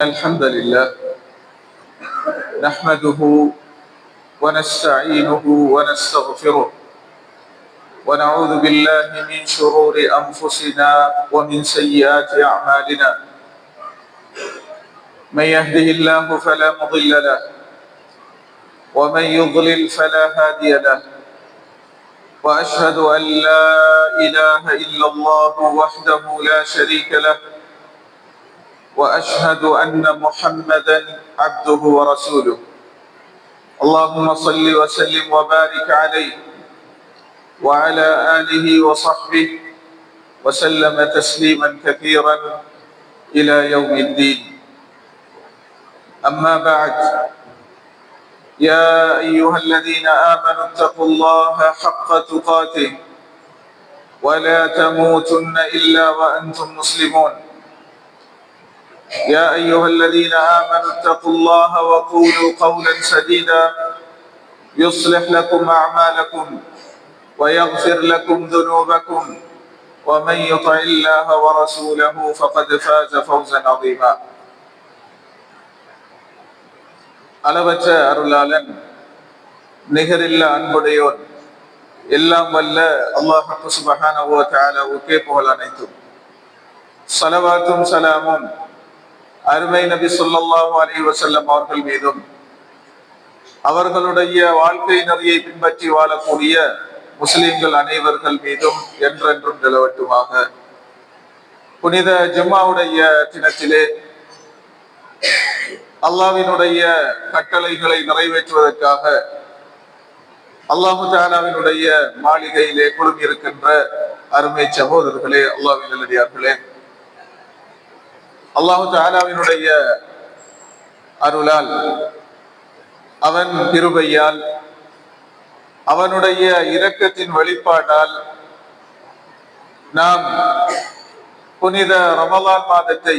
الحمد لله نحمده ونستعينه ونستغفره ونعوذ بالله من شرور أنفسنا ومن سيئات أعمالنا. من يهده الله فلا مضل له ومن يضلل فلا هادي له، وأشهد أن لا إله إلا الله وحده لا شريك له، وأشهد أن محمدا عبده ورسوله. اللهم صل وسلم وبارك عليه وعلى آله وصحبه وسلم تسليما كثيرا إلى يوم الدين. أما بعد، يا أيها الذين آمنوا اتقوا الله حق تقاته ولا تموتن إلا وأنتم مسلمون. يا أيها الذين آمنوا اتقوا الله وقولوا قولا سديدا يصلح لكم أعمالكم ويغفر لكم ذنوبكم، ومن يطع الله ورسوله فقد فاز فوزا عظيما. அளவற்ற அருளாளன், நிகரில்லா அன்புடையோன், எல்லாம் வல்ல அல்லாஹ் சுப்ஹானஹு வ தஆலாவுக்கே புகழ் அனைத்தும். ஸலவாத்தும் ஸலாமும் அருமை நபி ஸல்லல்லாஹு அலைஹி வஸல்லம் அவர்கள் மீதும், அவர்களுடைய வாழ்க்கை நெறியை பின்பற்றி வாழக்கூடிய முஸ்லிம்கள் அனைவர்கள் மீதும் என்றென்றும் நிலவட்டுமாக. புனித ஜும்மாவுடைய தினத்திலே அல்லாஹ்வினுடைய கட்டளைகளை நிறைவேற்றுவதற்காக அல்லாஹு தஆலாவினுடைய மாளிகையிலே குழுமி இருக்கின்ற அருமை சகோதரர்களே, அல்லாஹ்வின் நல்லடியார்களே, அல்லாஹு தஆலாவினுடைய அருளால், அவன் கிருபையால், அவனுடைய இரக்கத்தின் வெளிப்பாடால் நாம் புனித ரமலான் மாதத்தை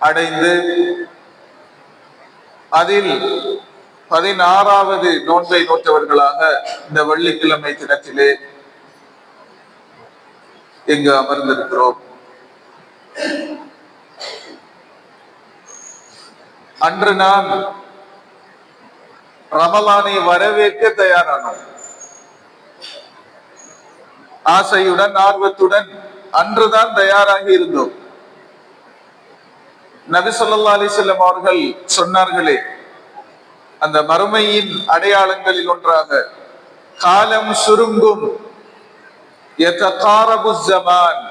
அடைந்து அதில் 16வது நோன்பை நோற்றவர்களாக இந்த வெள்ளிக்கிழமை தினத்திலே இங்கு அமர்ந்திருக்கிறோம். அன்று நாம் ரமலானை வரவேற்க தயாரானோம். ஆசையுடன், ஆர்வத்துடன் அன்றுதான் தயாராகி இருந்தோம். நபி ஸல்லல்லாஹு அலைஹி வஸல்லம் அவர்கள் சொன்னார்களே, அந்த மறுமையின் அடையாளங்களில் ஒன்றாக, காலம் சுருங்கும், யதகாரபு ஸமான்,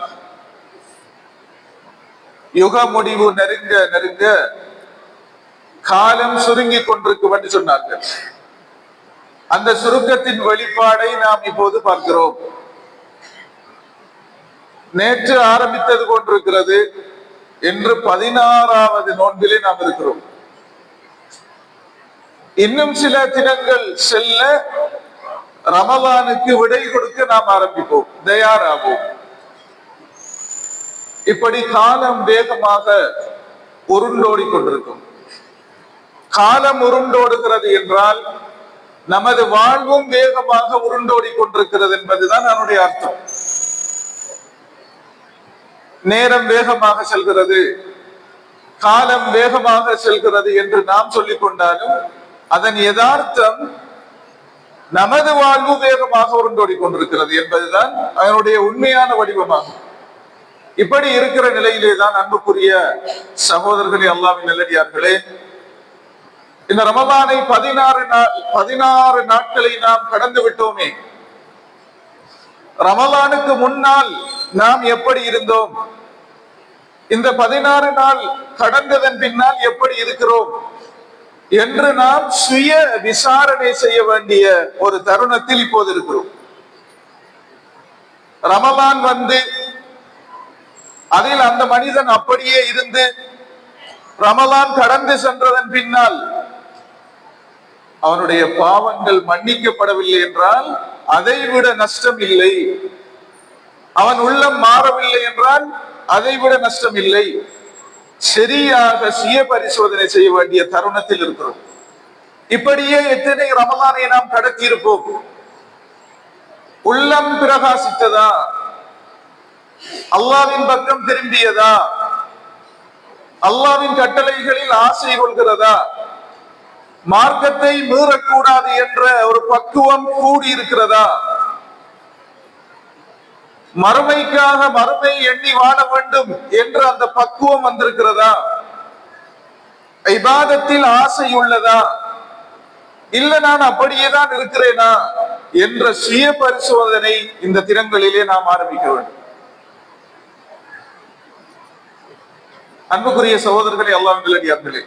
யுக முடிவு நெருங்க நெருங்க காலம் சுருங்கிக் கொண்டிருக்கும் என்று சொன்னார்கள். அந்த சுருக்கத்தின் வெளிப்பாடை நாம் இப்போது பார்க்கிறோம். நேற்று ஆரம்பித்தது கொண்டிருக்கிறது. இன்று 16வது நோன்பிலே நாம் இருக்கிறோம். இன்னும் சில தினங்கள் செல்ல ரமலானுக்கு விடை கொடுக்க நாம் ஆரம்பிப்போம், தயாராகும். இப்படி காலம் வேகமாக உருண்டோடி கொண்டிருக்கும். காலம் உருண்டோடுகிறது என்றால் நமது வாழ்வும் வேகமாக உருண்டோடி கொண்டிருக்கிறது என்பதுதான் அதனுடைய அர்த்தம். நேரம் வேகமாக செல்கிறது, காலம் வேகமாக செல்கிறது என்று நாம் சொல்லிக் கொண்டாலும் அதன் யதார்த்தம் நமது வாழ்வு வேகமாக உருண்டோடி கொண்டிருக்கிறது என்பதுதான் அதனுடைய உண்மையான வடிவமாகும். இப்படி இருக்கிற நிலையிலே தான் அன்புக்குரிய சகோதரர்களே, அல்லாஹ்வின் நல்லடியார்களே, இந்த ரமலானை 16 நாட்களை நாம் கடந்து விட்டோமே. ரமலானுக்கு முன்னால் நாம் எப்படி இருந்தோம், இந்த 16 நாள் கடந்ததன் பின்னால் எப்படி இருக்கிறோம் என்று நாம் சுய விசாரணை செய்ய வேண்டிய ஒரு தருணத்தில் இப்போது இருக்கிறோம். ரமலான் வந்து அதில் அந்த மனிதன் அப்படியே இருந்து ரமலான் கடந்து சென்றதன் பின்னால் அவனுடைய பாவங்கள் மன்னிக்கப்படவில்லை என்றால் அதைவிட நஷ்டம் இல்லை. அவன் உள்ளம் மாறவில்லை என்றால் அதைவிட நஷ்டம் இல்லை. சரியாக சுய பரிசோதனை செய்ய வேண்டிய தருணத்தில் இருக்கிறோம். இப்படியே எத்தனை ரமலானை நாம் கடத்தி இருப்போம். உள்ளம் பிரகாசித்ததா? அல்லாஹ்வின் பக்கம் திரும்பியதா? அல்லாஹ்வின் கட்டளைகளில் ஆசை கொள்கிறதா? மார்க்கத்தை மீறக்கூடாது என்ற ஒரு பக்குவம் கூடி இருக்கிறதா? மறுமைக்காக மறுமை எண்ணி வாழ வேண்டும் என்ற அந்த பக்குவம் வந்திருக்கிறதா? இபாதத்தில் ஆசை உள்ளதா? இல்ல நான் அப்படியேதான் இருக்கிறேனா என்ற சுய பரிசோதனை இந்த தினங்களிலே நாம் ஆரம்பிக்க வேண்டும். அன்புக்குரிய சகோதரர்களே, அல்லாஹ்வின் நல்லடியார்களே,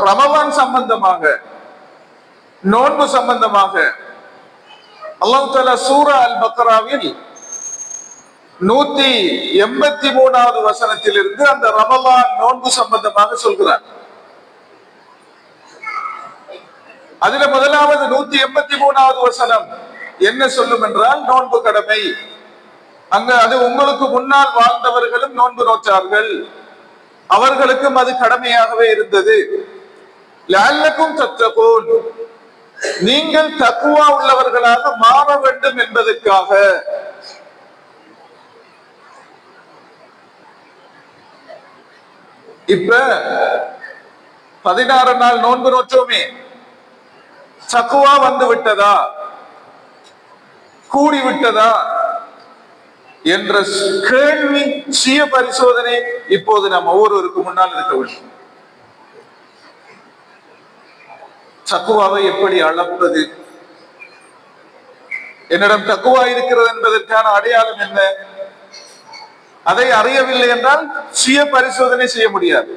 ரமலான் சம்பந்தமாக, நோன்பு சம்பந்தமாக அல்லாஹ் தஆலா சூரா அல் பக்ராவில் 183வது வசனத்திலிருந்து அந்த ரமலான் நோன்பு சம்பந்தமாக சொல்கிறார். அதுல முதலாவது 183வது வசனம் என்ன சொல்லும் என்றால், நோன்பு கடமை. அங்க அது உங்களுக்கு முன்னால் வாழ்ந்தவர்களும் நோன்பு நோற்றார்கள், அவர்களுக்கும் அது கடமையாகவே இருந்தது. லஅல்லக்கும் தத்தகூன், நீங்கள் தக்வா உள்ளவர்களாக மாற வேண்டும் என்பதற்காக. இப்ப 16 நாள் நோன்பு நோற்றோமே, தக்வா வந்து விட்டதா, கூடி விட்டதா என்ற கேள்வி, சுய பரிசோதனை இப்போது நாம் ஒவ்வொருவருக்கு முன்னால் இருக்க வேண்டும். தக்குவாவை எப்படி அளப்பது? என்னிடம் தக்குவா இருக்கிறது என்பதற்கான அடையாளம் என்ன? அதை அறியவில்லை என்றால் சுய பரிசோதனை செய்ய முடியாது.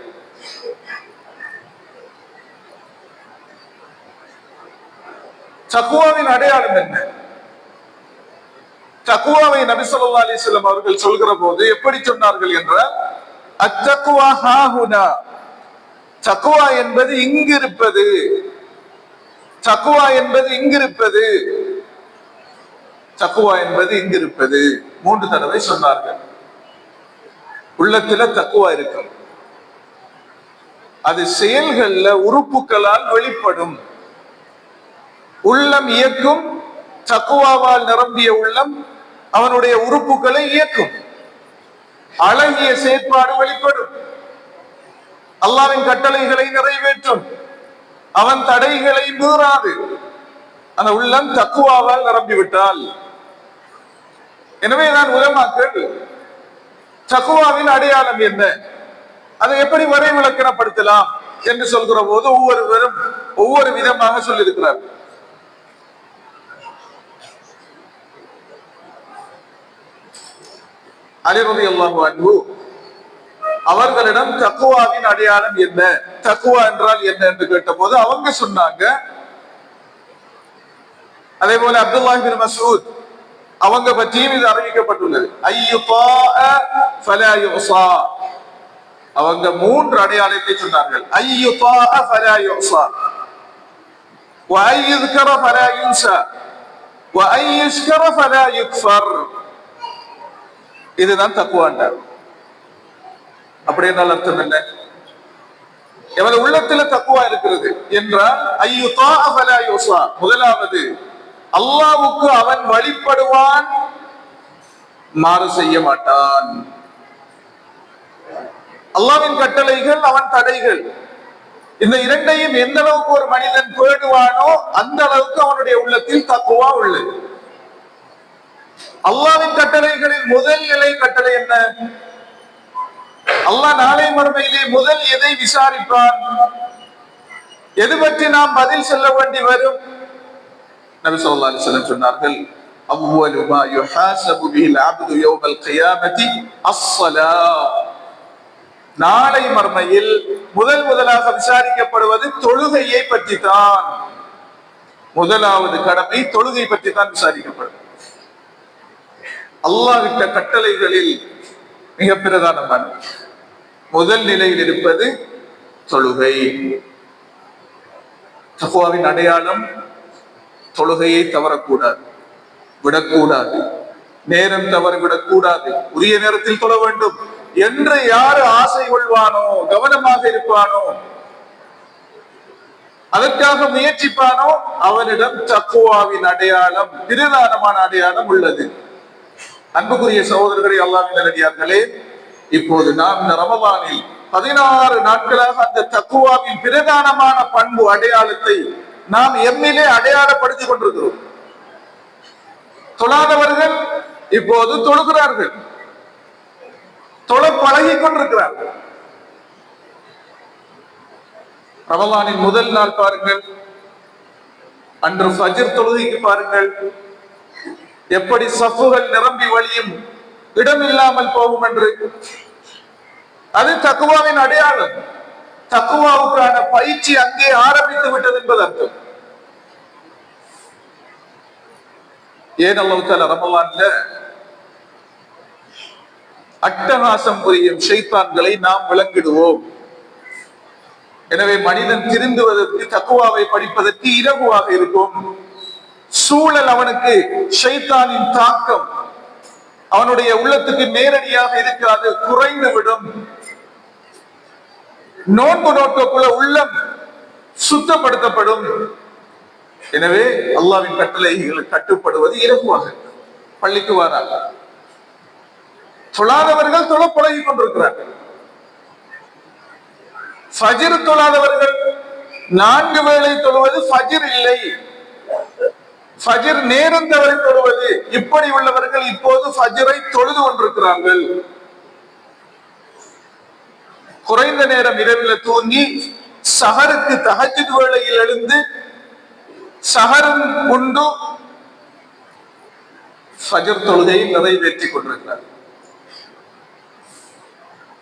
தக்குவாவின் அடையாளம் என்ன? தக்குவாவை நபி ஸல்லல்லாஹு அலைஹி வஸல்லம் அவர்கள் சொல்கிற போது எப்படி சொன்னார்கள் என்றால், அத்தக்குவா ஹாஹுனா, தக்குவா என்பது இங்கிருப்பது, தக்குவா என்பது இங்கிருப்பது, தக்குவா என்பது இங்கிருப்பது. 3 தடவை சொன்னார்கள். உள்ளத்துல தக்குவா இருக்கும், அது செயல்கள்ல உறுப்புகளால் வெளிப்படும். உள்ளம் இயக்கும், தக்குவாவால் நிரம்பிய உள்ளம் அவனுடைய உறுப்புகளை இயக்கும், அழகிய செயற்பாடு வெளிப்படும், அல்லாஹ்வின் கட்டளைகளை நிறைவேற்றும், அவன் தடைகளை மீறாது. அந்த உள்ளம் தக்குவாவால் நிரம்பிவிட்டால். எனவேதான் உலமாக்கள் தக்குவாவின் அடையாளம் என்ன, அதை எப்படி வரை விளக்கணப்படுத்தலாம் என்று சொல்கிற போது ஒவ்வொருவரும் ஒவ்வொரு விதமாக சொல்லியிருக்கிறார். அலி ரலியல்லாஹு அன்ஹு அவர்களிடம் தக்குவாவின் அடையாளம் என்ன, தக்குவா என்றால் என்ன என்று கேட்ட போது அவங்க சொன்னாங்க. அதே போல அப்துல்லாஹ் இப்னு மஸ்ஊத் அவங்க பற்றியும் இது அறிவிக்கப்பட்டுள்ளது. ஐயுதாஅ ஃபலா யுஸா, அவங்க 3 அடையாளத்தை சொன்னார்கள். ஐயுதாஅ ஃபலா யுஸா, வ ஐயுذكر ஃபலா யுன்ஸா, வ ஐயுஷ்கர ஃபலா யுக்ஃபர். இதுதான் தக்குவாண்டார். அப்படி என்றால் அர்த்தம் என்ன? எவன் உள்ளத்துல தக்குவா இருக்கிறது என்றால் ஐயுதாஅ ஃபலா யுஸா, முதலாவது அல்லாஹ்வுக்கு அவன் வழிபடுவான், மாறு செய்ய மாட்டான். அல்லாஹ்வின் கட்டளைகள், அவன் தடைகள், இந்த இரண்டையும் எந்த அளவுக்கு ஒரு மனிதன் பேணுவானோ அந்த அளவுக்கு அவனுடைய உள்ளத்தில் தக்குவா உள்ளது. அல்லாஹ்வின் கட்டளைகளில் முதல் நிலை கட்டளை என்ன? அல்லாஹ் நாளை மறுமையிலே முதல் எதை விசாரிப்பான், எது பற்றி நாம் பதில் சொல்ல வேண்டி வரும்? நபி ஸல்லல்லாஹு அலைஹி வஸல்லம் சொன்னார்கள், அவ்வலு மா யுஹாஸபு பிஹில் அப்து யௌமல் கியாமத்தி அஸ்ஸலாத். நாளை மறுமையில் முதலாக விசாரிக்கப்படுவது தொழுகையை பற்றி தான். முதலாவது கடமை தொழுகை பற்றி தான் விசாரிக்கப்படும். அல்லாஹ் விட்ட கட்டளைகளில் மிக பிரதானமான முதல் நிலையில் இருப்பது தொழுகை. தக்வாவின் அடையாளம் தொழுகையை தவறக்கூடாது, விடக்கூடாது, நேரம் தவறு விடக்கூடாது, உரிய நேரத்தில் தொழ வேண்டும் என்று யாரு ஆசை கொள்வானோ, கவனமாக இருப்பானோ, அதற்காக முயற்சிப்பானோ அவனிடம் தக்வாவின் அடையாளம், பிரதானமான அடையாளம் உள்ளது. அன்புக்குரிய சகோதரர்களே, அல்லாஹ்வின் நல்லடியார்களே, இப்போது நாம் இந்த ரமலானில் 16 நாட்களாக அந்த தக்குவாவின் பிரதானமான பண்பு அடையாளத்தை நாம் எம்மிலே அடையாளப்படுத்திக் கொண்டிருக்கிறோம். தொழாதவர்கள் இப்போது தொழுகிறார்கள், தொழ பழகி கொண்டிருக்கிறார்கள். ரமலானின் முதல் நாள் பாருங்கள், அன்று ஃபஜ்ர் தொழுகைக்கு பாருங்கள், எப்படி சஃப்புகள் நிரம்பி வழியும், இடமில்லாமல் போகும் என்று. அது தக்குவாவின் அடையாளம். தக்குவாவுக்கான பயிற்சி அங்கே ஆரம்பித்து விட்டது என்பது அர்த்தம். ஏன் அல்லாஹ் தஆலா ரமலான்ல அட்டகாசம் புரியும் ஷைத்தான்களை நாம் விளங்கிடுவோம். எனவே மனிதன் திருந்துவதற்கு, தக்குவாவை படிப்பதற்கு இலகுவாக இருக்கும். சூழல் அவனுக்கு ஷைத்தானின் தாக்கம் அவனுடைய உள்ளத்துக்கு நேரடியாக இருக்காது, குறைந்து விடும். நோன்பு நோக்கக்குள்ள உள்ளம் சுத்தப்படுத்தப்படும். எனவே அல்லாஹ்வின் கட்டளைகளுக்கு கட்டுப்படுவது இலகுவாக. பள்ளிக்கு வராங்க, தொழாதவர்கள் தொழ பழகி கொண்டிருக்கிறார்கள். ஃபஜ்ர் தொழாதவர்கள் 4 வேளை தொழுவது ஃபஜ்ர் இல்லை, ஃபஜ்ர் நேரம் தவறி தொழுவது. இப்படி உள்ளவர்கள் இப்போது ஃபஜ்ரை தொழுது கொண்டிருக்கிறார்கள். குறைந்த நேரம் இரவில் தூங்கி சஹருக்கு தஹஜ்ஜுத் வேளையில் எழுந்து சஹரும் உண்டு ஃபஜ்ர் தொழுகையை நிறைவேற்றிக் கொண்டிருக்கிறார்கள்.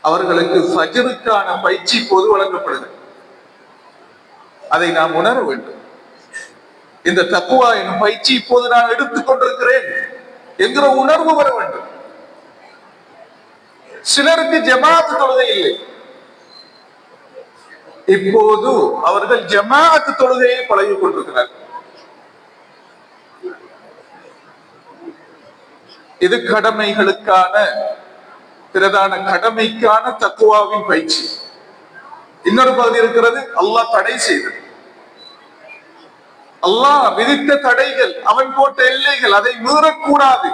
அவர்களுக்கு ஃபஜ்ருக்கான பயிற்சி இப்போது வழங்கப்படுகிறது. அதை நாம் உணர வேண்டும். இந்த தக்குவா எனும் பயிற்சி இப்போது நான் எடுத்துக் கொண்டிருக்கிறேன் என்கிற உணர்வு வர வேண்டும். சிலருக்கு ஜமாஅத் தொழுகை இல்லை, இப்போது அவர்கள் ஜமாஅத் தொழுகையை பழகிக் கொண்டிருக்கிறார்கள். இது கடமைகளுக்கான பிரதான கடமைக்கான தக்குவாவின் பயிற்சி. இன்னொரு பகுதி இருக்கிறது, அல்லாஹ் தடை செய்தது. அல்லாஹ் விதித்த தடைகள், அவன் போட்ட எல்லைகள், அதை மீறக்கூடாது.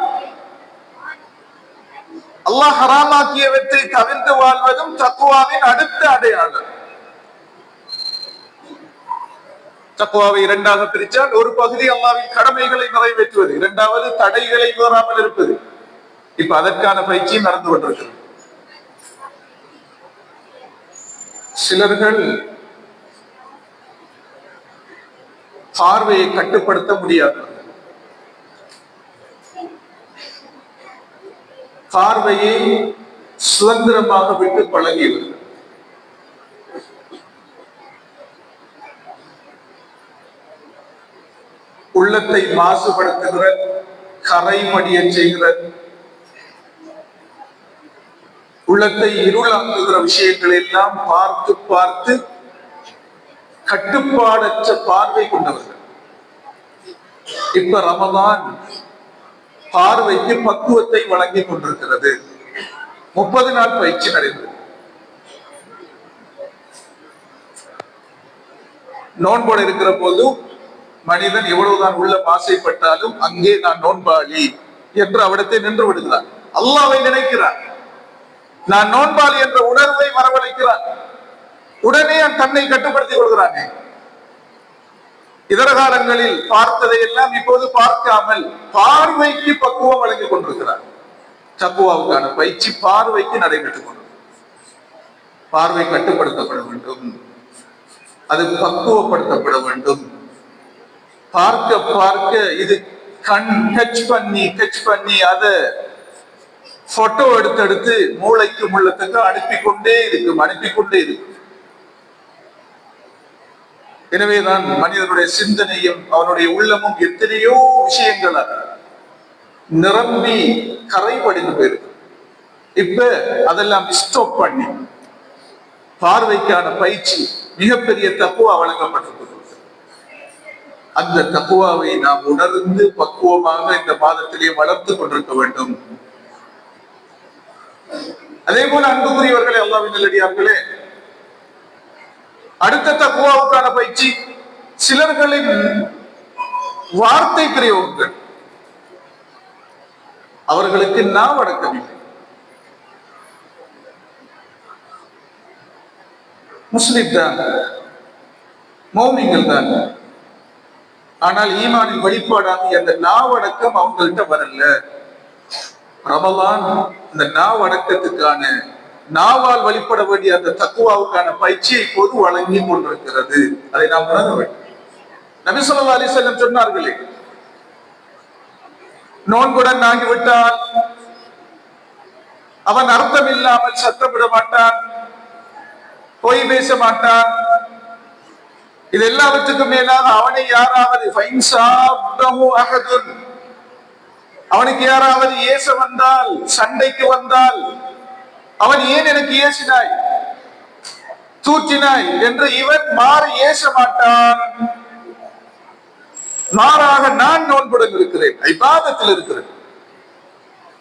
அல்லாஹ் ஹராமாக்கியவற்றை தவிர்த்து வாழ்வதும் தக்குவாவின் அடுத்த அடையாளம். தக்குவாவை இரண்டாக பிரித்தால், ஒரு பகுதி அல்லாஹ்வின் கடமைகளை நிறைவேற்றுவது, இரண்டாவது தடைகளை மீறாமல் இருப்பது. இப்ப அதற்கான பயிற்சி நடந்து கொண்டிருக்கிறது. சிலர்கள் பார்வையை கட்டுப்படுத்த முடியாது, பார்வையை சுதந்திரமாக விட்டு பழகியவர்கள். உள்ளத்தை மாசுபடுத்துகிற, கரைமடிய செய்கிற, உள்ளத்தை இருளாக்குகிற விஷயங்கள் எல்லாம் பார்த்து பார்த்து கட்டுப்பாடற்ற பார்வை கொண்டவர்கள். இப்ப ரமலான் பார்வைக்கு பக்குவத்தை வழங்கி கொண்டிருக்கிறது. 30 நாள் பயிற்சி நடந்தது. நோன்போடு இருக்கிற போது மனிதன் எவ்வளவுதான் உள்ள ஆசைப்பட்டாலும் அங்கே நான் நோன்பாளி என்று அவிடத்தை நின்று விடுகிறான். அல்லாஹ்வை நினைக்கிறான், நான் நோன்பாளி என்ற உணர்வை வரவழைக்கிறான். உடனே தன்னை கட்டுப்படுத்திக் கொள்கிறானே. இதர காலங்களில் பார்த்ததை எல்லாம் இப்போது பார்க்காமல் பார்வைக்கு பக்குவம் வழங்கிக் கொண்டிருக்கிறார். தக்குவாவுக்கான பயிற்சி பார்வைக்கு நடைபெற்றுக் கொண்டு, பார்வை கட்டுப்படுத்தப்பட வேண்டும், அது பக்குவப்படுத்தப்பட வேண்டும். பார்க்க பார்க்க இது கண் டச் பண்ணி அதை போட்டோ எடுத்து மூளைக்கு உள்ளத்துக்கு அனுப்பிக்கொண்டே இருக்கும். எனவேதான் மனிதனுடைய சிந்தனையும் அவனுடைய உள்ளமும் எத்தனையோ விஷயங்களை நிரம்பி கரைபடிந்து போயிருக்கு. இப்ப அதெல்லாம் ஸ்டாப் பண்ணி பார்வைக்கான பயிற்சி மிகப்பெரிய தக்குவா வழங்கப்பட்டிருக்கிறது. அந்த தக்குவாவை நாம் உணர்ந்து பக்குவமாக இந்த மாதத்திலே வளர்த்து கொண்டிருக்க வேண்டும். அதே போல அன்புக்குரியவர்களே, அல்லாஹ்வின் நல்லடியார்களே, அடுத்த தக்குவாவுக்கான பயிற்சி சிலர்களின் வார்த்தை பிரயோகங்கள். அவர்களுக்கு நாவடக்கம் இல்லை. முஸ்லிம் தான், மௌமிங்கள் தான், ஆனால் ஈமானின் வெளிப்பாடாக அந்த நாவடக்கம் அவங்கள்ட்ட வரல. ரமலான் இந்த நாவடக்கத்துக்கான, நாவால் வழிபட வேண்டிய அந்த தக்குவாவுக்கான பயிற்சியை இப்போது வழங்கி கொண்டிருக்கிறது. அதை நாம் உணர வேண்டும். நபி ஸல்லல்லாஹு அலைஹி வஸல்லம் சொன்னார்களே, நோன்புடன் ஆகிவிட்டால் அவன் அர்த்தம் இல்லாமல் சத்தமிட மாட்டான், பொய் பேச மாட்டான். இது எல்லாவற்றுக்கும் மேலாக அவனை யாராவது அவனுக்கு யாராவது ஏச வந்தால், சண்டைக்கு வந்தால், அவன் ஏன் எனக்கு ஏசினாய், தூற்றினாய் என்று இவன் மாறி ஏச மாட்டான். மாறாக நான் நோன்புடன் இருக்கிறேன், இபாதத்தில் இருக்கிறேன்.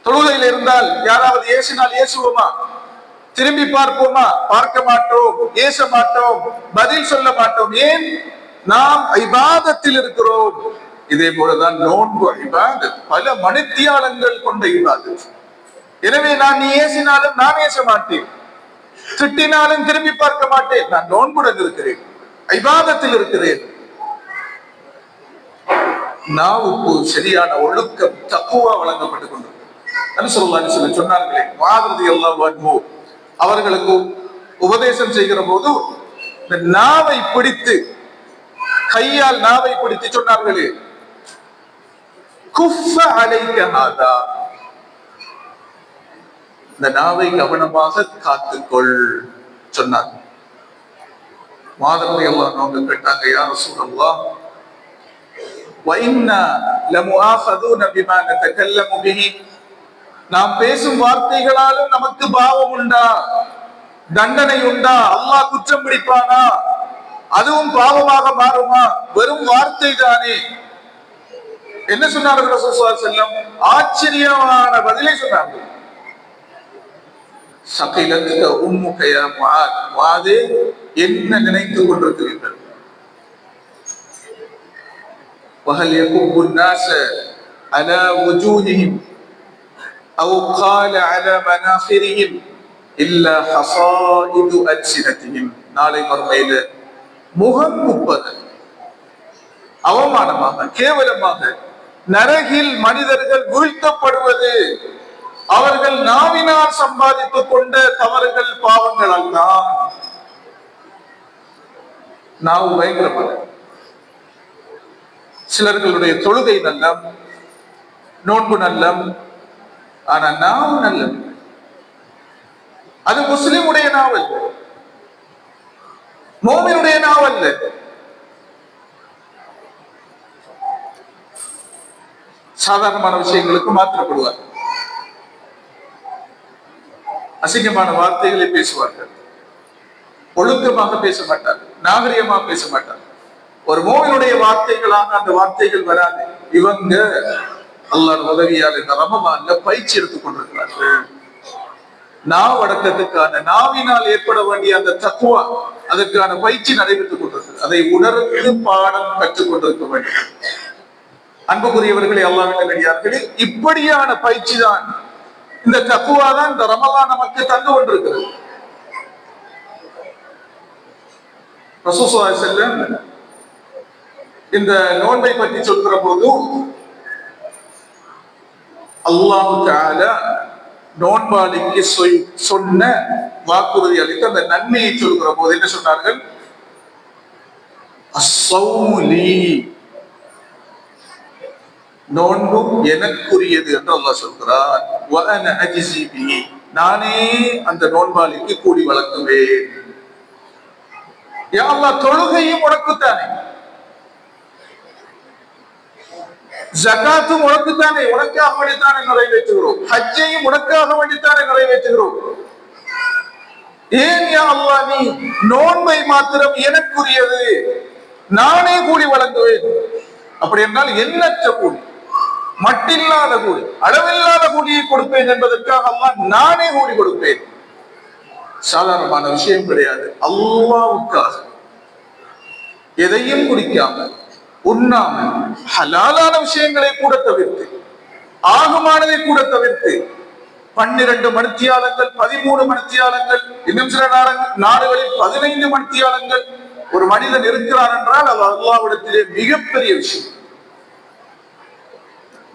தொழுகையில் இருந்தால் யாராவது ஏசினால் ஏசுவோமா, திரும்பி பார்ப்போமா? பார்க்க மாட்டோம், ஏச மாட்டோம், பதில் சொல்ல மாட்டோம். ஏன்? நாம் இபாதத்தில் இருக்கிறோம். இதே போலதான் நோன்பு இபாதத், பல மணித்தியாலங்கள் கொண்ட இபாதத். எனவே நீ ஏசினாலும் நான் ஏச மாட்டேன், திட்டினாலும் திரும்பி பார்க்க மாட்டேன். நான் நோன்புடன் இருக்கிறேன், இபாதத்தில் இருக்கிறேன். நாவுக்கு சரியான ஒழுக்கம், தக்குவா வழங்கப்பட்டுக் கொண்டிருக்கிறது. சொன்னார்களே, மாதிரி எல்லாம் அவர்களுக்கு உபதேசம் செய்கிற போது இந்த நாவை பிடித்து, கையால் நாவை பிடித்து சொன்னார்களே, குஃப அலைக ஹாதா, இந்த நாவை கவனமாக காத்துக்கொள் சொன்னார். மாதிரி எல்லாம் அவங்க கேட்டாங்க, யா ரசூலல்லாஹ் وَإِنَّا لَمُؤَاخَذُونَ بِمَا نَتَكَلَّمُ بِهِ, நாம் பேசும் வார்த்தைகளாலும் நமக்கு பாவம் உண்டா, தண்டனை உண்டா, அல்லாஹ் குற்றம் பிடிப்பானா, அதுவும் பாவமாக மாறுமா? வெறும் வார்த்தை தானே. என்ன சொன்னார்கள் ரசூலுல்லாஹி ஸல்லல்லாஹு அலைஹி வஸல்லம்? ஆச்சரியமான பதிலை சொன்னார்கள். சகிலத்துக உம்முக யா முஆத், முஆதே என்ன நினைத்துக் கொண்டிருக்கிறீர்கள்? وهل يكب الناس على وجوههم أو قال على مناخرهم إلا حصائد ألسنتهم. நாளை மறுமையில முகம் குப்பது, அவமானமாக, கேவலமாக நரகில் மனிதர்கள் வீழ்த்தப்படுவது அவர்கள் நாவினால் சம்பாதித்துக் கொண்ட தவறுகள், பாவங்களால் தான். நாவு பயங்கரமாக. சிலர்களுடைய தொழுகை நல்லம், நோன்பு நல்லம், ஆனா நாவு நல்லம். அது முஸ்லிமுடைய நாவல், மோமினுடைய நாவல். சாதாரணமான விஷயங்களுக்கு மாற்றப்படுவார், அசிங்கமான வார்த்தைகளை பேசுவார்கள், ஒழுக்கமாக பேச மாட்டார்கள், நாகரிகமாக பேச மாட்டார்கள். ஒரு மோமினுடைய வார்த்தைகளாக அந்த வார்த்தைகள் வராது. இவங்க அல்லாஹ் உதவியால் இந்த ரமலான்ல பயிற்சி எடுத்துக் கொண்டிருக்கிறார்கள். நாவடக்கத்துக்கான, நாவினால் ஏற்பட வேண்டிய அந்த தக்குவா, அதற்கான பயிற்சி நடைபெற்றுக் கொண்டிருக்கிறது. அதை உணர்ந்து பாடம் கற்றுக் கொண்டிருக்க வேண்டும். அன்புக்குரியவர்களே, அல்லாஹ்வின் நல்லடியார்களே, இப்படியான பயிற்சி தான், இந்த தக்குவா தான் இந்த ரமலான் நமக்கு தந்து கொண்டிருக்கிறது. ரசூலுல்லாஹி ஸல்லல்லாஹு அலைஹி வஸல்லம் இந்த நோன்பை பற்றி சொல்கிற போது அல்லாஹ் தஆலா நோன்பாளிக்கு சொன்ன வாக்குறுதி அளித்த அந்த நன்மையை சொல்கிற போது என்ன சொன்னார்கள்? அஸ்ஸௌமு லீ, நோன்பு எனக்குரியது என்று அல்லாஹ் சொல்கிறார். வ அன அஜ்ஸி பிஹி, நானே அந்த நோன்பாளிக்கு கூலி வழங்குவேன். யா அல்லாஹ், தொழுகையும் உனக்குத்தானே, ஜகாத்தும் உனக்குத்தானே, உனக்காக வேண்டித்தானே நிறைவேற்றுகிறோம், ஹஜ்ஜையும் உனக்காக வேண்டித்தானே நிறைவேற்றுகிறோம். ஏன் யா அல்லாஹ் நீ நோன்பை மாத்திரம் எனக்குரியது, நானே கூலி வழங்குவேன்? அப்படி என்றால் எண்ணற்ற கூலி, மட்டில்லாத கூலி, அளவில்லாத கூலியை கொடுப்பேன் என்பதற்காக அல்லாஹ் நானே கூலி கொடுப்பேன். சாதாரணமான விஷயம் கிடையாது. அல்லாஹ்வுக்காக எதையும் குடிக்காமல், உண்ணாமல், ஹலாலான விஷயங்களை கூட தவிர்த்து ஆகுமானதை கூட தவிர்த்து 12 மணித்தியாலங்கள், 13 மணித்தியாலங்கள், இன்னும் சில நாடுகளில் 15 மணித்தியாலங்கள் ஒரு மனிதன் இருக்கிறான் என்றால் அது அல்லாஹ்விடத்திலே மிகப்பெரிய விஷயம்,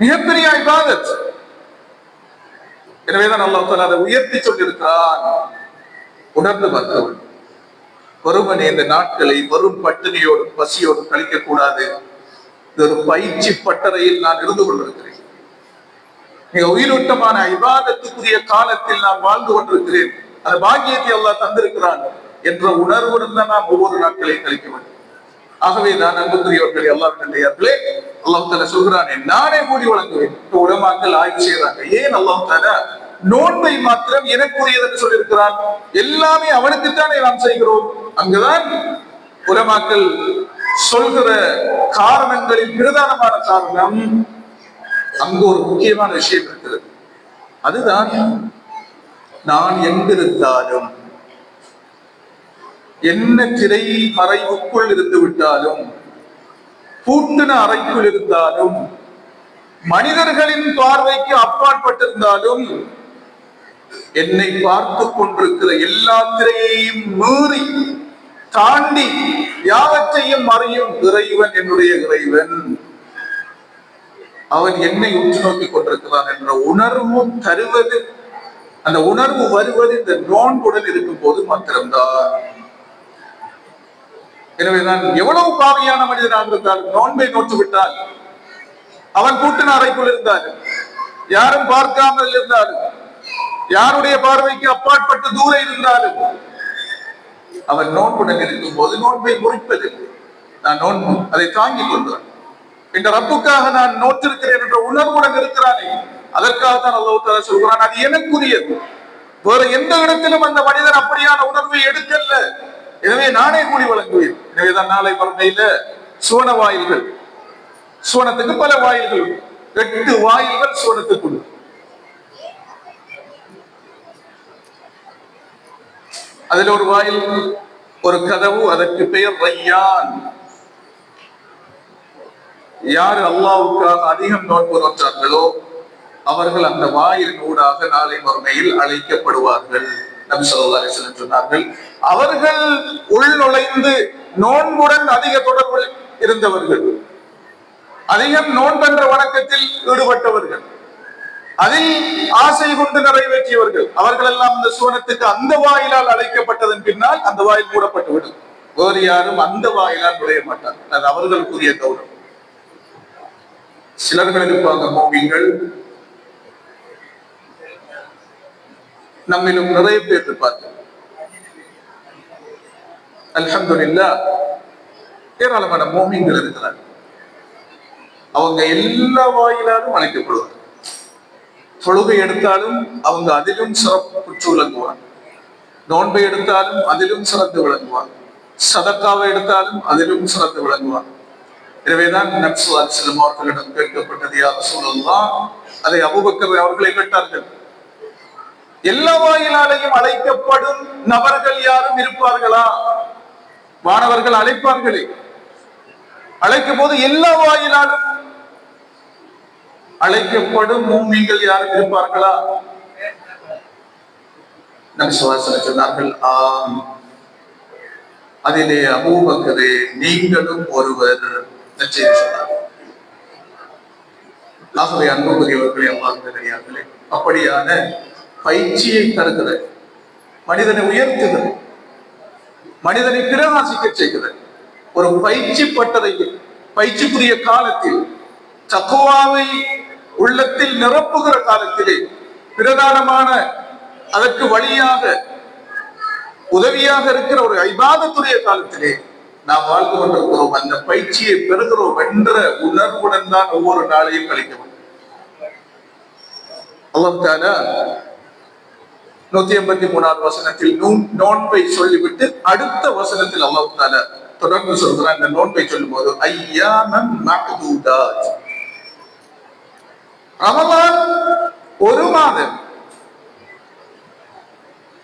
மிகப்பெரிய இபாதத். எனவேதான் அல்லாஹ் தஆலா அதை உயர்த்தி சொல்லியிருக்கிறான். உணர்ந்து பார்த்தவன் ஒருவன் இந்த நாட்களை வெறும் பட்டினியோடும் பசியோடும் கழிக்க கூடாது. இது ஒரு பயிற்சி பட்டறையில் நான் இருந்து கொண்டிருக்கிறேன். மிக உயிரோட்டமான இபாதத்துக்குரிய காலத்தில் நான் வாழ்ந்து கொண்டிருக்கிறேன். அந்த பாக்கியத்தை அல்லாஹ் தந்திருக்கிறான் என்ற உணர்வுடன் தான் நாம் ஒவ்வொரு நாட்களையும் கழிக்க வேண்டும். ஆகவே நான் அன்புக்குரியவர்களே, அல்லாஹ்விலே அல்லாஹ் தஆலா சொல்கிறானே, நானே கூடி வழங்குவேன். உலமாக்கள் ஆய்வு செய்யறாங்க, ஏன் அல்லாஹ் தஆலா நோன்பை மாத்திரம் எனக்குரியது என்று சொல்லியிருக்கிறான்? எல்லாமே அவனுக்குத்தானே நாம் செய்கிறோம். அங்குதான் உலமாக்கள் சொல்கிற காரணங்களில் பிரதானமான காரணம், அங்கு ஒரு முக்கியமான விஷயம் இருக்கிறது. அதுதான், நான் எங்கிருந்தாலும், என்ன திரை மறைவுக்குள் இருந்து விட்டாலும், பூட்டின அறைக்குள் இருந்தாலும், மனிதர்களின் பார்வைக்கு அப்பாற்பட்டிருந்தாலும், என்னை பார்த்து கொண்டிருக்கிற எல்லா திரையையும் மீறி தாண்டி யாவற்றையும் அறியும் இறைவன் என்னுடைய இறைவன், அவன் என்னை உற்று நோக்கி கொண்டிருக்கிறான் என்ற உணர்வு தருவது, அந்த உணர்வு வருவது இந்த நோன்புடன் இருக்கும் போது மாத்திரம்தான். எனவேதான் எவ்வளவு பாவியான மனிதனாக இருந்தாலும் நோன்பை நோற்று விட்டால், அவன் கூட்டின அறைக்குள் இருந்தாலும், யாரும் பார்க்காமல் இருந்தாலும், யாருடைய பார்வைக்கு அப்பாற்பட்டு தூர இருந்தாலும், அவன் நோன்புடன் இருக்கும் போது நோன்பை முறிப்பதில்லை. நான் நோன்பு அதை தாங்கிக் கொள்கிறான். இந்த ரப்புக்காக நான் நோற்றிருக்கிறேன் என்ற உணர்வுடன் இருக்கிறானே, அதற்காகத்தான் அல்லாஹ் தஆலா சொல்கிறான், அது எனக்குரியது. வேற எந்த இடத்திலும் அந்த மனிதன் அப்படியான உணர்வை எடுக்கல. எனவே நானே கூலி வழங்குவேன். எனவேதான் நாளை மறுமையில சுவன வாயில்கள், சுவனத்துக்கு பல வாயில்கள், 8 வாயில்கள் சுவனத்துக்குள். அதில் ஒரு வாயில், ஒரு கதவு, அதற்கு பெயர் ரையான். யார் அல்லாஹ்வுக்காக அதிகம் நோன்பு நோற்றார்களோ அவர்கள் அந்த வாயிலின் ஊடாக நாளை மறுமையில் அழைக்கப்படுவார்கள். நபி ஸல்லல்லாஹு அலைஹி வஸல்லம் சொன்னார்கள், அவர்கள் உள் நுழைந்து நோன்புடன் அதிக தொடர்பில் இருந்தவர்கள், அதிகம் நோன்பென்ற வணக்கத்தில் ஈடுபட்டவர்கள், அதில் ஆசை கொண்டு நிறைவேற்றியவர்கள், அவர்கள் எல்லாம் இந்த சுவனத்துக்கு அந்த வாயிலால் அழைக்கப்பட்டதன் பின்னால் அந்த வாயில் மூடப்பட்டுவிடும். வேறு யாரும் அந்த வாயிலால் நுழைய மாட்டார்கள். அது அவர்களுக்குரிய கௌரவம். சிலர்கள் இருப்பாங்க மோமின்கள், நம்மிலும் நிறைய பேர் இருப்பார்கள். அல்ஹம்துலில்லாஹ், ஏராளமான மோமின்கள் இருக்கிறார்கள். அவங்க எல்லா வாயிலாலும் அழைக்கப்படுவார்கள். தொழுகை எடுத்தாலும் அவங்க அதிலும் சிறப்பு விளங்குவார், நோன்பை எடுத்தாலும் அதிலும் சிறந்து விளங்குவார், சதக்காவை எடுத்தாலும் அதிலும் சிறந்து விளங்குவார். எனவேதான் நபி ஸல்லல்லாஹு அலைஹி வஸல்லம் அவர்களிடம் கேட்கப்பட்டது, யா ரசூலல்லாஹ், அதை அபூபக்கர் அவர்களை கேட்டார்கள், எல்லா வாயிலாலையும் அழைக்கப்படும் நபர்கள் யாரும் இருப்பார்களா? மாணவர்கள் அழைப்பார்களே, அழைக்கும் போது எல்லா வாயிலாலும் அழைக்கப்படும் மூமின்கள் யாரும் இருப்பார்களா? நபி ஸல்லல்லாஹு அலைஹி வஸல்லம் சொன்னார்கள், ஆம், அதிலே அபூபக்கரே நீங்களும் ஒருவர். ஆகவே அன்புக்குரியவர்களே, அல்லாஹ்விலே அப்படியான பயிற்சியை தருகிற, மனிதனை உயர்த்துகிற, மனிதனை பிரகாசிக்க செய்கிற ஒரு பயிற்சி பட்டறையில், பயிற்சிக்குரிய காலத்தில், தக்வாவை உள்ளத்தில் நிரப்புகிற காலத்திலே, பிரதானமான அதற்கு வழியாக உதவியாக இருக்கிற ஒரு இபாதத்துடைய காலத்திலே நாம் வாழ்ந்து கொண்டிருக்கிறோம். அந்த பயிற்சியை பெறுகிறோம் என்ற உணர்வுடன் தான் ஒவ்வொரு நாளையும் கழிக்க வேண்டும். அல்லாஹ் தஆலா 183வது வசனத்தில் நோன்பை சொல்லிவிட்டு அடுத்த வசனத்தில் அல்லாஹ் தஆலா தொடர்ந்து சொல்கிறான். இந்த நோன்பை சொல்லும் போது ஐயாமன் மஅதூதாத், ரமலான் ஒரு மாதம்.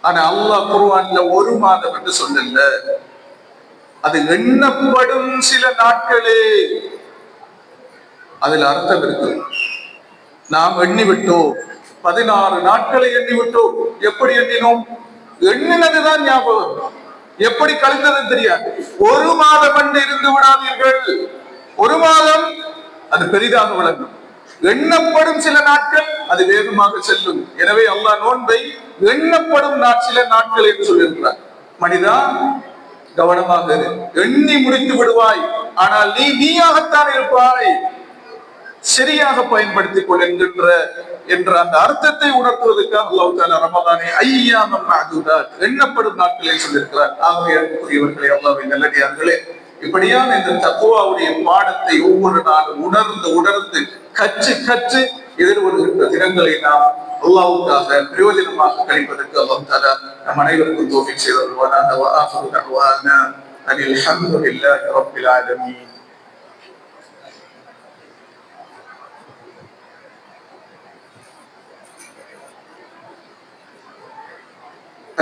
ஆனா அல்லாஹ் குர்ஆன்ல ஒரு மாதம் என்று சொல்லல, அது எண்ணப்படும் சில நாட்களே. அதில் அர்த்தம் இருக்கு. நாம் எண்ணிவிட்டோம், 16 நாட்களை எண்ணிவிட்டோம். எப்படி எண்ணினோம்? எண்ணினதுதான் ஞாபகம், எப்படி கழிந்தது தெரியாது. ஒரு மாதம் என்று இருந்து விடாதீர்கள். ஒரு மாதம் அது பெரிதாக விளங்கும். எண்ணப்படும் சில நாட்கள் அது வேகமாக செல்லும். எனவே அல்லாஹ் நோன்பை எண்ணப்படும் சில நாட்கள் என்று சொல்லியிருக்கிறார். மனிதா, கவனமாக எண்ணி முடித்து விடுவாய், ஆனால் நீயாகத்தான் இருப்பாய். சரியாக பயன்படுத்திக் கொள் என்ற அந்த அர்த்தத்தை உணர்த்துவதற்காக அல்லாஹ் தஆலா ரமதானை ஐயாமம் மஅதூதாத், எண்ணப்படும் நாட்களில் சொல்லியிருக்கிறார். ஆகவே அன்புக்குரியவர்களே, அல்லாஹ்வின் நல்லடியார்களே, இப்படியான இந்த தக்வாவுடைய பாடத்தை ஒவ்வொரு நாளும் உணர்ந்து கற்று எதிர்வருகின்ற தினங்களை நாம் அல்லாஹ்வுக்காக பிரயோஜனமாக கழிப்பதற்கு அல்லாஹ் தஆலா நம் அனைவருக்கும் தௌஃபீக் செய்து அருள்வானாக. வ ஆஃபிரு தஅவானா அனில் ஹம்துலில்லாஹி ரப்பில் ஆலமீன்.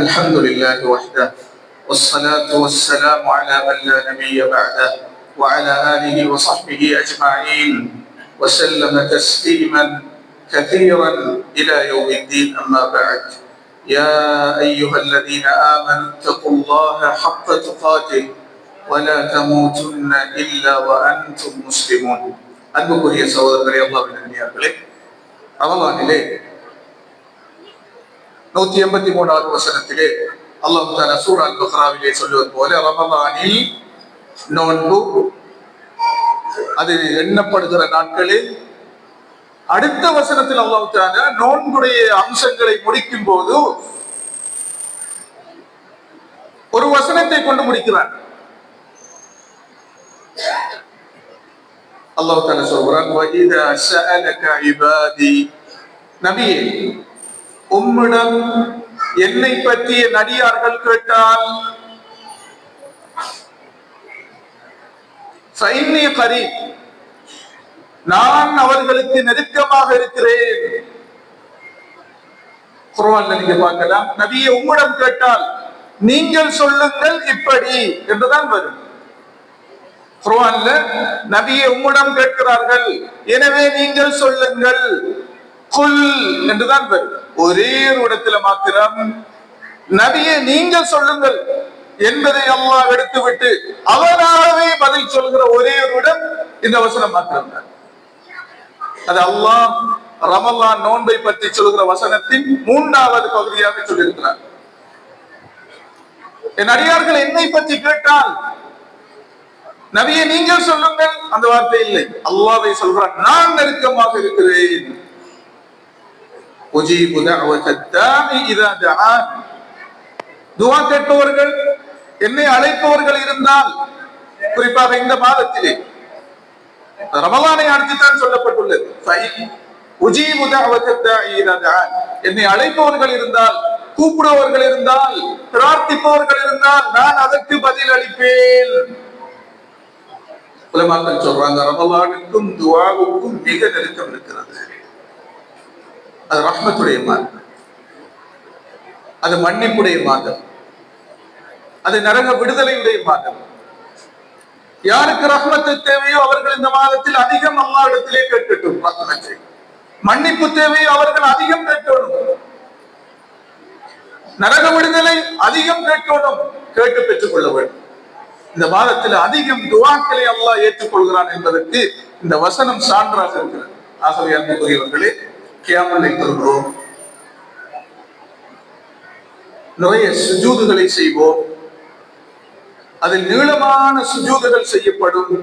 الحمد لله وحده والصلاة والسلام على من لا نبي بعده وعلى آله وصحبه أجمعين وسلم تسليما كثيرا إلى يوم الدين. أما بعد، يا أيها الذين آمنوا اتقوا الله حق تقاته ولا تموتن إلا وأنتم مسلمون. அன்புக்குரிய சகோதரர்களே, அல்லாஹ்வின் நல்லடியார்களே, ரமலானிலே 183வது வசனத்திலே அல்லாஹ் தஆலா சூரா அல்-பக்ராவிலே சொல்வது போல, ரமலானில் நோன்பு அது எண்ணப்படுகிற நாட்களில், அடுத்த வசனத்தில் அல்லாஹ் தஆலா நோன்புடைய அம்சங்களை முடிக்கும் போது ஒரு வசனத்தை கொண்டு முடிக்கிறார். அல்லாஹ் தஆலா சொல்றான், வஇதா ஸஅலக இபாதி, நபியே, உம்மிடம் என்னை பற்றிய நடிகார்கள் கேட்டால், ஃபைன்னி கரீப், நான் அவர்களுக்கு நெருக்கமாக இருக்கிறேன். குர்ஆன்ல நீங்க பார்க்கலாம், நபியே உம்மிடம் கேட்டால் நீங்கள் சொல்லுங்கள் இப்படி என்றுதான் வரும். குர்ஆன்ல நபியே உம்மிடம் கேட்கிறார்கள், எனவே நீங்கள் சொல்லுங்கள் குல் என்றுதான் வரும். ஒரே ஒரு இடத்துல மாத்திரம் நபியே நீங்கள் சொல்லுங்கள் என்பதை அல்லாஹ் எடுத்துவிட்டு அவராகவே பதில் சொல்கிற ஒரே ஒரு இடம் இந்த வசனம் மாத்திரம் தான். அது அல்லாஹ் ரமலான் நோன்பை பற்றி சொல்கிற வசனத்தின் 3வது பகுதியாக சொல்லியிருக்கிறார். என் அடியார்கள் என்னை பற்றி கேட்டால் நபியை நீங்கள் சொல்லுங்கள், அந்த வார்த்தை இல்லை. அல்லாஹ்வை சொல்றான், நான் நெருக்கமாக இருக்கிறேன். உஜீபு தஅவத்தத் தாஇ இதா தஆன், துஆ கேட்பவர்கள், என்னை அழைப்பவர்கள் இருந்தால், குறிப்பாக இந்த மாதத்திலே ரமலானை அடுத்துதான் சொல்லப்பட்டுள்ளது, உஜீபு தஅவத்தத் தாஇ இதா தஆன், என்னை அழைப்பவர்கள் இருந்தால், கூப்பிடுவவர்கள் இருந்தால், பிரார்த்திப்பவர்கள் இருந்தால் நான் அதற்கு பதில் அளிப்பேன். உலமாக்கள் சொல்றாங்க, ரமலானுக்கும் துஆவுக்கும் மிக நெருக்கம் இருக்கிறது. அது ரஹ்மத்துடைய மாதம், அது மன்னிப்புடைய மாதம், அது நரக விடுதலையுடைய மாதம். யாருக்கு ரஹ்மத்து தேவையோ அவர்கள் இந்த மாதத்தில் அதிகம் அல்லாஹ்விடத்திலே கேட்கட்டும். ரஹ்மத்தை, மன்னிப்பு தேவையோ அவர்கள் அதிகம் கேட்கணும். நரக விடுதலை அதிகம் கேட்கணும், கேட்டு பெற்றுக் கொள்ள வேண்டும். இந்த மாதத்தில் அதிகம் துஆக்களை அல்லாஹ் ஏற்றுக்கொள்கிறான் என்பதற்கு இந்த வசனம் சான்றாக இருக்கிறது. ஆகவே அன்புக்குரியவர்களே, கியாமலை தொழுகிறோம், நிறைய சுஜூதுகளை செய்வோம், அதில் நீளமான சுஜூதுகள் செய்யப்படும்.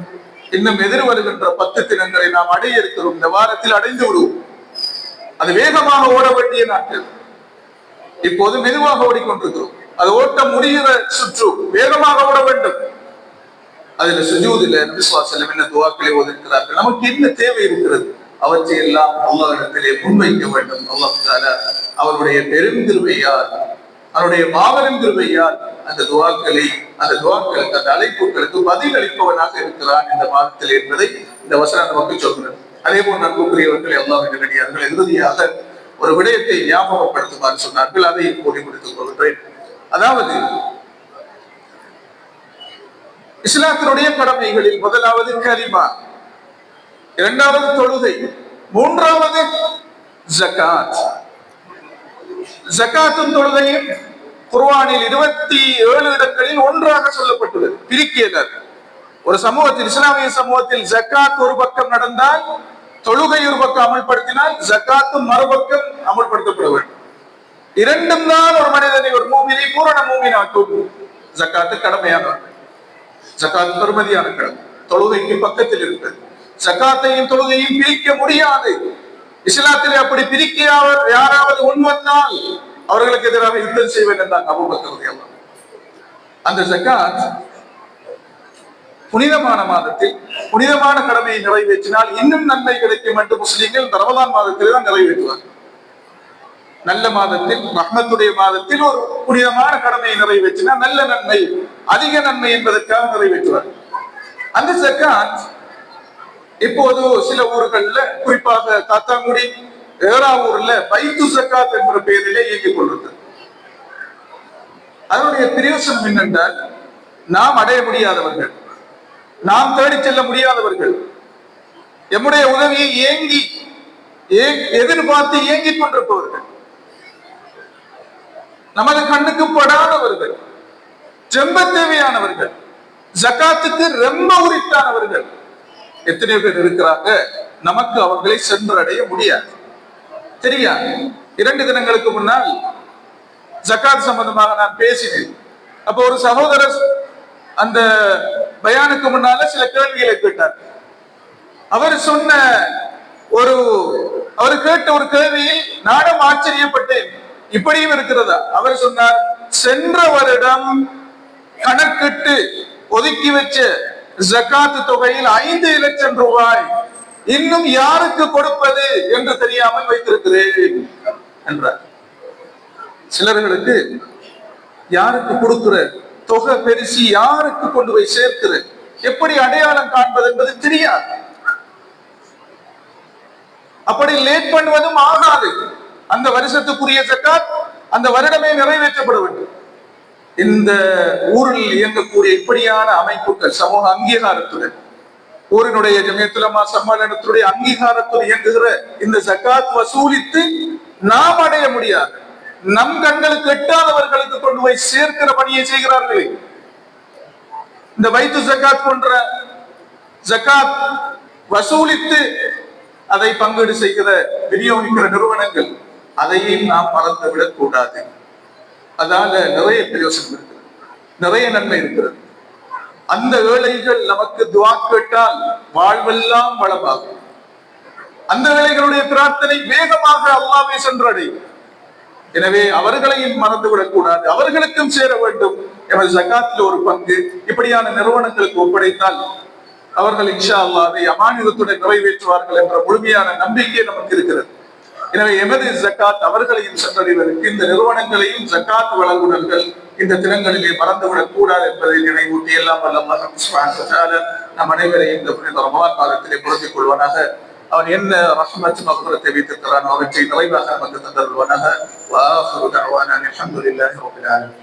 இன்னும் எதிர் வருகின்ற 10 தினங்களை நாம் அடைய இருக்கிறோம். இந்த வாரத்தில் அடைந்து விடுவோம். அது வேகமாக ஓட வேண்டிய நாட்கள், இப்போது மெதுவாக ஓடிக்கொண்டிருக்கிறோம். அது ஓட்ட முடிகிற சுற்று, வேகமாக ஓட வேண்டும். அதுல சுஜூதுல நபி ஸல்லல்லாஹு அலைஹி வஸல்லம் என்ன துஆக்களை ஓதுகிறார்கள். நமக்கு என்ன தேவை இருக்கிறது, அவற்றை எல்லாம் அல்லாஹ்விடத்திலே முன்வைக்க வேண்டும். அல்லாஹ் தஆலா அவருடைய பெரும் கிருபையால், அவருடைய மாபெரும் கிருபையால் அந்த துஆக்களுக்கு, அந்த அழைப்புகளுக்கு பதில் அளிப்பவனாக இருக்கிறான் இந்த மாதத்தில் என்பதை இந்த வசனம் நமக்கு சொல்கிறது. அதே போல் அன்புக்குரியவர்கள், அல்லாஹ்வின் நல்லடியார்கள், இறுதியாக ஒரு விடயத்தை ஞாபகப்படுத்துமாறு சொன்னார்கள். அதை கூறி முடித்துக் கொள்கிறேன். அதாவது, இஸ்லாத்தினுடைய கடமைகளில் முதலாவது கலிமா, இரண்டாவது தொழுகை, மூன்றாவது ஜகாத். ஜகாத்தும் தொழுகையும் குர்ஆனில் 27 இடங்களில் ஒன்றாக சொல்லப்பட்டுள்ளது, பிரிக்கிறார். ஒரு சமூகத்தில், இஸ்லாமிய சமூகத்தில் ஜகாத் ஒரு பக்கம் நடந்தால், தொழுகை ஒரு பக்கம் அமல்படுத்தினால், ஜகாத்தும் மறுபக்கம் அமல்படுத்தப்பட வேண்டும். இரண்டும் தான் ஒரு மனிதனை, ஒரு மூமினை பூரண மூமினாக்கும். ஜகாத்து கடமையானவர்கள், ஜகாத் பெருமதியான கடமை, தொழுகைக்கு பக்கத்தில் இருக்கிறது. ஜகாத்தையும் தொழுகையும் பிரிக்க முடியாது. இஸ்லாத்திலே அப்படி பிரிக்க யாராவது முன்வந்தால் அவர்களுக்கு எதிராக யுத்தம் செய்வேன் என்றாங்க அபூபக்கர் ரலியல்லாஹு அன்ஹு. அந்த ஜகாத் புனிதமான மாதத்தில் புனிதமான கடமையை நிறைவேற்றினால் இன்னும் நன்மை கிடைக்கும் என்று முஸ்லிம்கள் இந்த ரமலான் மாதத்திலே தான் நிறைவேற்றுவார்கள். நல்ல மாதத்தில், ரஹ்மத்துடைய மாதத்தில் ஒரு புனிதமான கடமையை நிறைவேற்றினால் நல்ல நன்மை, அதிக நன்மை என்பதற்காக நிறைவேற்றுவார்கள். அந்த ஜகாத் இப்போது சில ஊர்கள்ல, குறிப்பாக காத்தாங்குடி, ஏறாவூர்ல பைத்து ஜகாத் என்ற பெயரிலே இயங்கிக் கொண்டிருக்கிறது. அதனுடைய பிரயோசனம் என்னென்றால், நாம் அடைய முடியாதவர்கள், நாம் தேடி செல்ல முடியாதவர்கள், எம்முடைய உதவியை எதிர்பார்த்து இயங்கிக் கொண்டிருப்பவர்கள், நமது கண்ணுக்கு படாதவர்கள், ரொம்ப தேவையானவர்கள், ஜகாத்துக்கு ரொம்ப உரித்தானவர்கள் எத்தனை பேர் இருக்கிறாங்க. நமக்கு அவர்களை சென்றடைய முடியாது, தெரியாது. 2 தினங்களுக்கு முன்னால் ஜகாத் சம்பந்தமாக நான் பேசினேன். அப்போ ஒரு சகோதரர் அந்த பயானுக்கு முன்னால சில கேள்விகளை கேட்டார். அவர் கேட்ட ஒரு கேள்வியில் நானும் ஆச்சரியப்பட்டேன். இப்படியும் இருக்கிறதா? அவர் சொன்னார், சென்ற வருடம் கணக்கிட்டு ஒதுக்கி வச்ச ஜகாத் தொகையில் 5 லட்சம் ரூபாய் இன்னும் யாருக்கு கொடுப்பது என்று தெரியாமல் வைத்திருக்கிறேன் என்றார். சிலர்களுக்கு யாருக்கு கொடுக்கிற தொகை பெருசி, யாருக்கு கொண்டு போய் சேர்க்கிற, எப்படி அடையாளம் காண்பது என்பது தெரியாது. அப்படி லேட் பண்ணுவதும் ஆகாது. அந்த வருஷத்துக்குரிய ஜகாத் அந்த வருடமே நிறைவேற்றப்பட வேண்டும். இந்த ஊரில் இயங்கக்கூடிய இப்படியான அமைப்புகள் சமூக அங்கீகாரத்துடன், ஊரினுடைய ஜமியத்துல் உலமா சம்மேளனத்துடைய அங்கீகாரத்துடன் இயங்குகிற இந்த ஜகாத் வசூலித்து நாம் அடைய முடியாது. நம் கண்களுக்கு எட்டாதவர்களுக்கு கொண்டு போய் சேர்க்கிற பணியை செய்கிறார்களே. இந்த பைத்து ஜகாத் போன்ற ஜகாத் வசூலித்து அதை பங்கீடு செய்கிற, விநியோகிக்கிற நிறுவனங்கள், அதையும் நாம் மறந்துவிடக் கூடாது. அதனால நிறைய பிரயோசனம் இருக்கிறது, நிறைய நன்மை இருக்கிறது. அந்த ஏழைகள் நமக்கு துஆ கேட்டால் வாழ்வெல்லாம் வளமாகும். அந்த ஏழைகளுடைய பிரார்த்தனை வேகமாக அல்லாஹ்வை சென்றடையும். எனவே அவர்களையும் மறந்துவிடக் கூடாது, அவர்களுக்கும் சேர வேண்டும். எமது ஜகாத்தில் ஒரு பங்கு இப்படியான நிறுவனங்களுக்கு ஒப்படைத்தால் அவர்கள் இன்ஷா அல்லாஹ் அதை அமானிதத்துடன் நிறைவேற்றுவார்கள் என்ற முழுமையான நம்பிக்கை நமக்கு இருக்கிறது. எனவே எமது ஜகாத் அவர்களையும் சென்றடைவதற்கு இந்த நிறுவனங்களையும் ஜகாத் வழங்குனர்கள் இந்த தினங்களிலே மறந்துவிடக் கூடாது என்பதை நினைவூட்டி எல்லாம் வல்ல அல்லாஹ் சுப்ஹானஹு வ தஆலா நம் அனைவரையும் இந்த ரமலான் காலத்திலே பொருந்திக் கொள்வானாக. அவன் என்ன ரஹ்மத் மக்ஃபிரத்தை வைத்திருக்கிறான் அவற்றை நிறைவாக நமக்கு தந்தருள்வானாக. வ ஆகிரு தஅவானா அல்ஹம்துலில்லாஹி ரப்பில் ஆலமீன்.